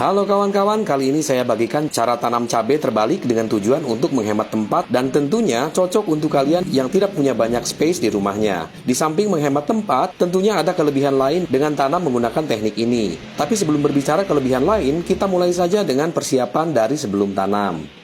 Halo kawan-kawan, kali ini saya bagikan cara tanam cabai terbalik dengan tujuan untuk menghemat tempat dan tentunya cocok untuk kalian yang tidak punya banyak space di rumahnya. Di samping menghemat tempat, tentunya ada kelebihan lain dengan tanam menggunakan teknik ini. Tapi sebelum berbicara kelebihan lain, kita mulai saja dengan persiapan dari sebelum tanam.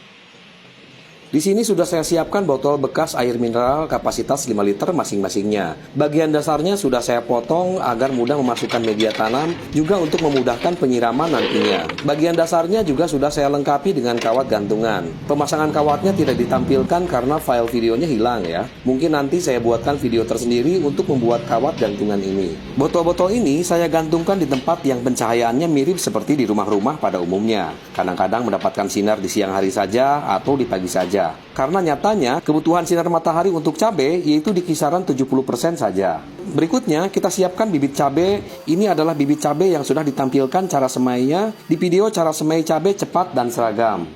Di sini sudah saya siapkan botol bekas air mineral kapasitas 5 liter masing-masingnya. Bagian dasarnya sudah saya potong agar mudah memasukkan media tanam, juga untuk memudahkan penyiraman nantinya. Bagian dasarnya juga sudah saya lengkapi dengan kawat gantungan. Pemasangan kawatnya tidak ditampilkan karena file videonya hilang ya. Mungkin nanti saya buatkan video tersendiri untuk membuat kawat gantungan ini. Botol-botol ini saya gantungkan di tempat yang pencahayaannya mirip seperti di rumah-rumah pada umumnya. Kadang-kadang mendapatkan sinar di siang hari saja atau di pagi saja. Karena nyatanya kebutuhan sinar matahari untuk cabai yaitu di kisaran 70% saja. Berikutnya kita siapkan bibit cabai. Ini adalah bibit cabai yang sudah ditampilkan cara semainya di video cara semai cabai cepat dan seragam.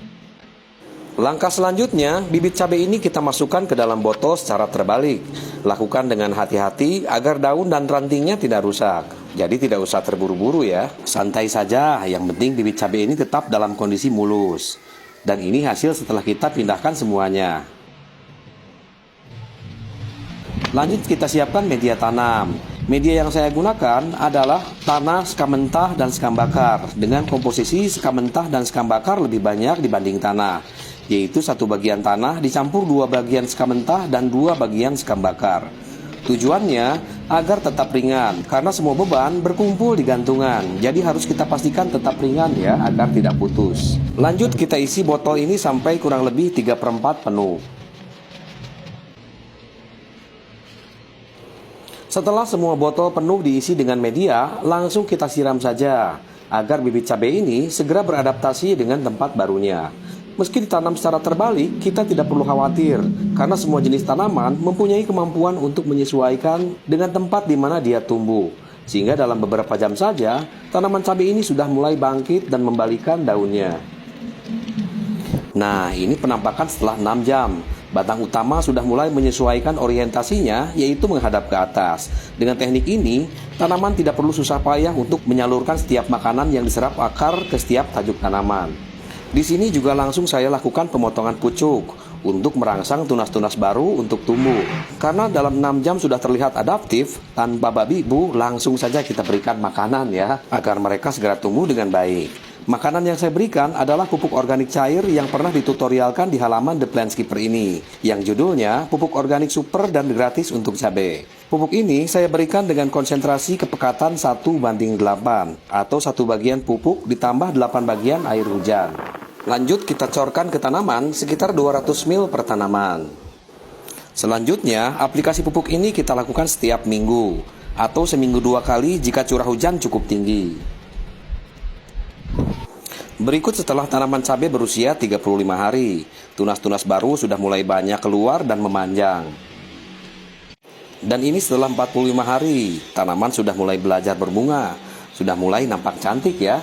Langkah selanjutnya, bibit cabai ini kita masukkan ke dalam botol secara terbalik. Lakukan dengan hati-hati agar daun dan rantingnya tidak rusak. Jadi tidak usah terburu-buru ya. Santai saja, yang penting bibit cabai ini tetap dalam kondisi mulus. Dan ini hasil setelah kita pindahkan semuanya. Lanjut kita siapkan media tanam. Media yang saya gunakan adalah tanah, sekam mentah, dan sekam bakar. Dengan komposisi sekam mentah dan sekam bakar lebih banyak dibanding tanah, yaitu 1 bagian tanah dicampur 2 bagian sekam mentah dan 2 bagian sekam bakar. Tujuannya agar tetap ringan, karena semua beban berkumpul di gantungan. Jadi harus kita pastikan tetap ringan ya, agar tidak putus. Lanjut kita isi botol ini sampai kurang lebih 3/4 penuh. Setelah semua botol penuh diisi dengan media, langsung kita siram saja, agar bibit cabai ini segera beradaptasi dengan tempat barunya. Meski ditanam secara terbalik, kita tidak perlu khawatir, karena semua jenis tanaman mempunyai kemampuan untuk menyesuaikan dengan tempat di mana dia tumbuh. Sehingga dalam beberapa jam saja, tanaman cabai ini sudah mulai bangkit dan membalikan daunnya. Nah, ini penampakan setelah 6 jam. Batang utama sudah mulai menyesuaikan orientasinya, yaitu menghadap ke atas. Dengan teknik ini, tanaman tidak perlu susah payah untuk menyalurkan setiap makanan yang diserap akar ke setiap tajuk tanaman. Di sini juga langsung saya lakukan pemotongan pucuk untuk merangsang tunas-tunas baru untuk tumbuh. Karena dalam 6 jam sudah terlihat adaptif, tanpa babi bu, langsung saja kita berikan makanan ya, agar mereka segera tumbuh dengan baik. Makanan yang saya berikan adalah pupuk organik cair yang pernah ditutorialkan di halaman The Plantskipper ini, yang judulnya pupuk organik super dan gratis untuk cabai. Pupuk ini saya berikan dengan konsentrasi kepekatan 1:8, atau 1 bagian pupuk ditambah 8 bagian air hujan. Lanjut kita corkan ke tanaman sekitar 200 ml per tanaman. Selanjutnya, aplikasi pupuk ini kita lakukan setiap minggu, atau seminggu 2 kali jika curah hujan cukup tinggi. Berikut setelah tanaman cabai berusia 35 hari, tunas-tunas baru sudah mulai banyak keluar dan memanjang. Dan ini setelah 45 hari, tanaman sudah mulai belajar berbunga, sudah mulai nampak cantik ya.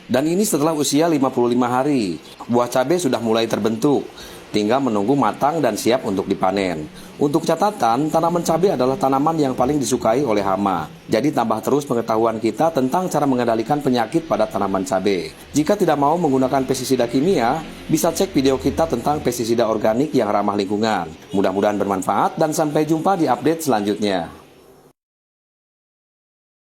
Dan ini setelah usia 55 hari, buah cabai sudah mulai terbentuk, tinggal menunggu matang dan siap untuk dipanen. Untuk catatan, tanaman cabai adalah tanaman yang paling disukai oleh hama. Jadi tambah terus pengetahuan kita tentang cara mengendalikan penyakit pada tanaman cabai. Jika tidak mau menggunakan pestisida kimia, bisa cek video kita tentang pestisida organik yang ramah lingkungan. Mudah-mudahan bermanfaat dan sampai jumpa di update selanjutnya.